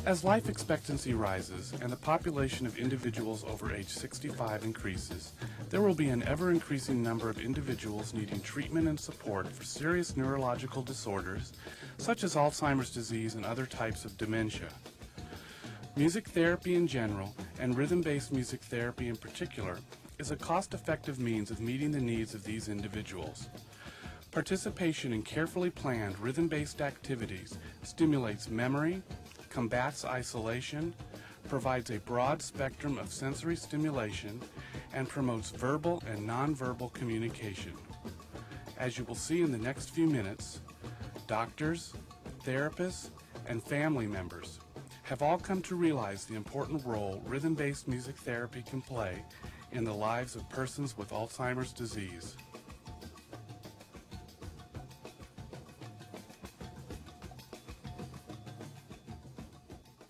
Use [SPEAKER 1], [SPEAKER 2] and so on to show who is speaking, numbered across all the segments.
[SPEAKER 1] As life expectancy rises and the population of individuals over age 65 increases, there will be an ever-increasing number of individuals needing treatment and support for serious neurological disorders, such as Alzheimer's disease and other types of dementia. Music therapy in general, and rhythm-based music therapy in particular, is a cost-effective means of meeting the needs of these individuals. Participation in carefully planned rhythm-based activities stimulates memory, combats isolation, provides a broad spectrum of sensory stimulation, and promotes verbal and nonverbal communication. As you will see in the next few minutes, doctors, therapists, and family members have all come to realize the important role rhythm-based music therapy can play in the lives of persons with Alzheimer's disease.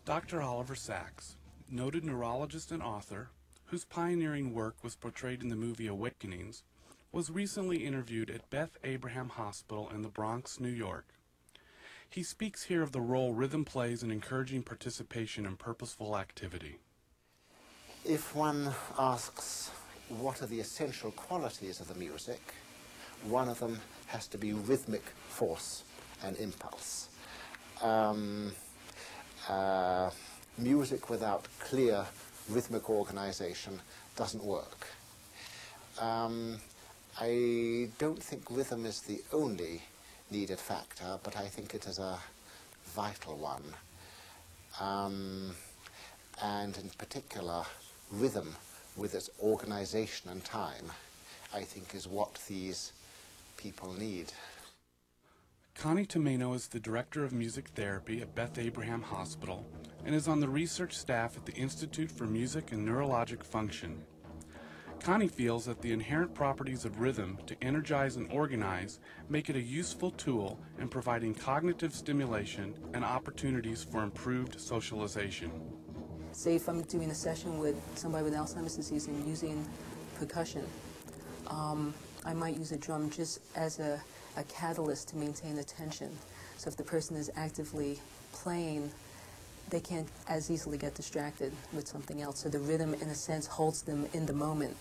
[SPEAKER 1] Dr. Oliver Sacks, noted neurologist and author, whose pioneering work was portrayed in the movie Awakenings, was recently interviewed at Beth Abraham Hospital in the Bronx, New York. He speaks here of the role rhythm plays in encouraging participation in purposeful activity.
[SPEAKER 2] If one asks what are the essential qualities of the music, one of them has to be rhythmic force and impulse. Music without clear rhythmic organization doesn't work. I don't think rhythm is the only needed factor, but I think it is a vital one. And in particular, rhythm with its organization and time, I think is what these people need.
[SPEAKER 1] Connie Tomeno is the Director of Music Therapy at Beth Abraham Hospital and is on the research staff at the Institute for Music and Neurologic Function. Connie feels that the inherent properties of rhythm to energize and organize make it a useful tool in providing cognitive stimulation and opportunities for improved socialization.
[SPEAKER 3] Say if I'm doing a session with somebody with Alzheimer's disease and using percussion, I might use a drum just as a catalyst to maintain attention. So if the person is actively playing, they can't as easily get distracted with something else. So the rhythm, in a sense, holds them in the moment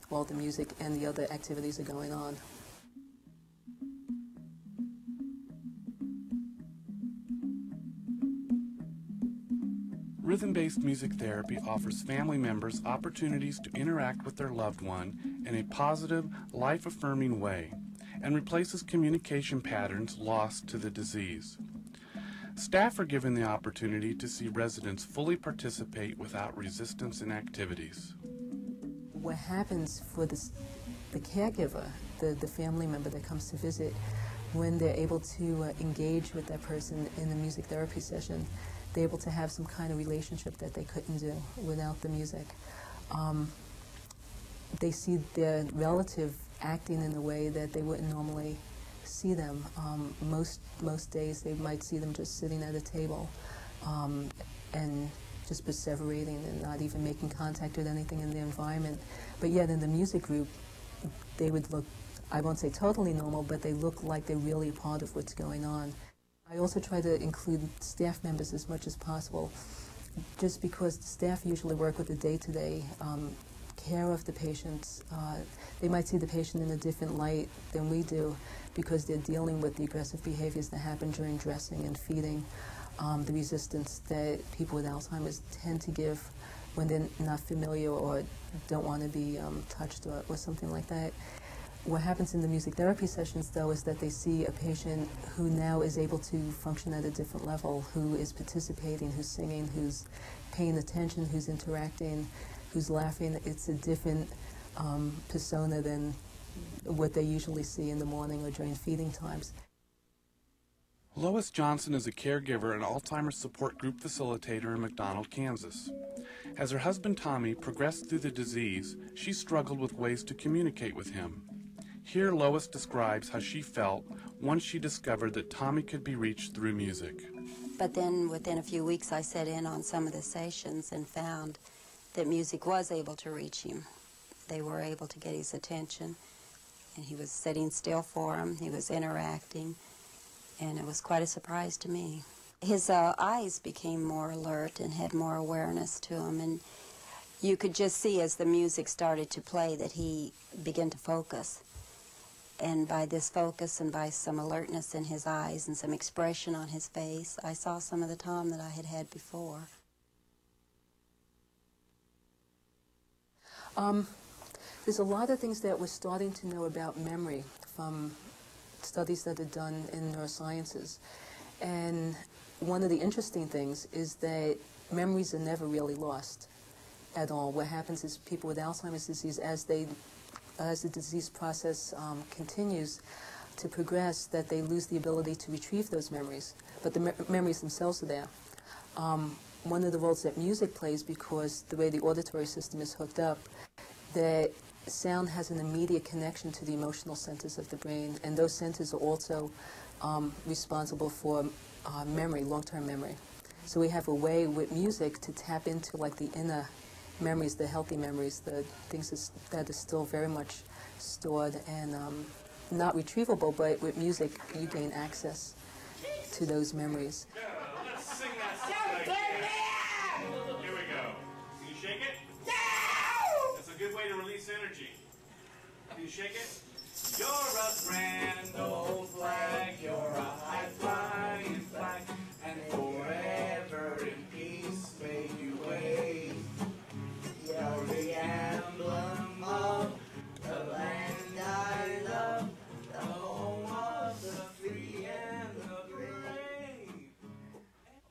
[SPEAKER 3] while the music and the other activities are going on.
[SPEAKER 1] Rhythm-based music therapy offers family members opportunities to interact with their loved one in a positive, life-affirming way, and replaces communication patterns lost to the disease. Staff are given the opportunity to see residents fully participate without resistance in activities.
[SPEAKER 3] What happens for the caregiver, the family member that comes to visit, when they're able to engage with that person in the music therapy session, they're able to have some kind of relationship that they couldn't do without the music. They see their relative acting in a way that they wouldn't normally see them. Most days they might see them just sitting at a table and just perseverating and not even making contact with anything in the environment. But yet in the music group, they would look, I won't say totally normal, but they look like they're really a part of what's going on. I also try to include staff members as much as possible, just because the staff usually work with the day-to-day care of the patients. They might see the patient in a different light than we do because they're dealing with the aggressive behaviors that happen during dressing and feeding, the resistance that people with Alzheimer's tend to give when they're not familiar or don't want to be touched or something like that. What happens in the music therapy sessions, though, is that they see a patient who now is able to function at a different level, who is participating, who's singing, who's paying attention, who's interacting, who's laughing. It's a different persona than what they usually see in the morning or during feeding times.
[SPEAKER 1] Lois Johnson is a caregiver and Alzheimer's support group facilitator in McDonald, Kansas. As her husband Tommy progressed through the disease, she struggled with ways to communicate with him. Here Lois describes how she felt once she discovered that Tommy could be reached through music.
[SPEAKER 4] But then within a few weeks I sat in on some of the sessions and found that music was able to reach him. They were able to get his attention, and he was sitting still for him, he was interacting, and it was quite a surprise to me. His eyes became more alert and had more awareness to him, and you could just see as the music started to play that he began to focus. And by this focus and by some alertness in his eyes and some expression on his face, I saw some of the Tom that I had had before.
[SPEAKER 3] There's a lot of things that we're starting to know about memory from studies that are done in neurosciences. And one of the interesting things is that memories are never really lost at all. What happens is people with Alzheimer's disease, as the disease process continues to progress, that they lose the ability to retrieve those memories. But the memories themselves are there. One of the roles that music plays, because the way the auditory system is hooked up, that sound has an immediate connection to the emotional centers of the brain, and those centers are also responsible for memory, long-term memory. So we have a way with music to tap into like the inner memories, the healthy memories, the things that are still very much stored and not retrievable, but with music you gain access to those memories.
[SPEAKER 5] Let's sing that song again. Here we go. Can you shake it? No! That's a good way to release energy. Can you shake it? You're a grand old flag, you're a high-flying flag, and forever in peace may you wave. You're the emblem of the land I love, the home of the free and the brave.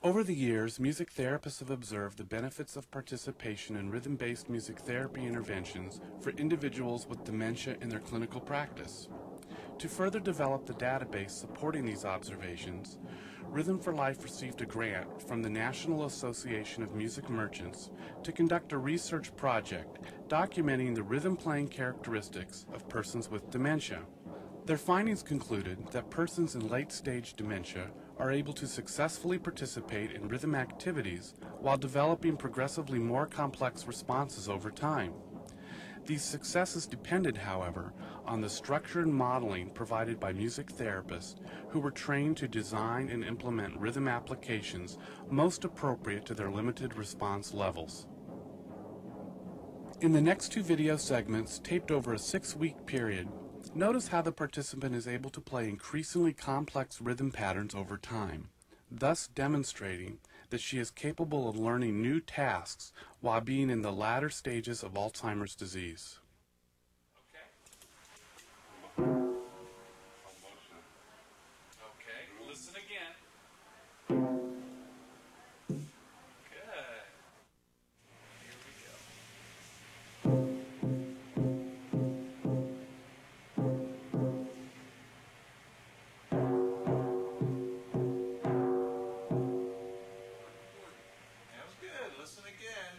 [SPEAKER 1] Over the years, music therapists have observed the benefits of participation in rhythm-based music therapy interventions for individuals with dementia in their clinical practice. To further develop the database supporting these observations, Rhythm for Life received a grant from the National Association of Music Merchants to conduct a research project documenting the rhythm-playing characteristics of persons with dementia. Their findings concluded that persons in late-stage dementia are able to successfully participate in rhythm activities while developing progressively more complex responses over time. These successes depended, however, on the structure and modeling provided by music therapists who were trained to design and implement rhythm applications most appropriate to their limited response levels. In the next two video segments, taped over a 6-week period, notice how the participant is able to play increasingly complex rhythm patterns over time, thus demonstrating that she is capable of learning new tasks while being in the latter stages of Alzheimer's disease.
[SPEAKER 5] Okay, listen again. Good. Here we go. That was good. Listen again.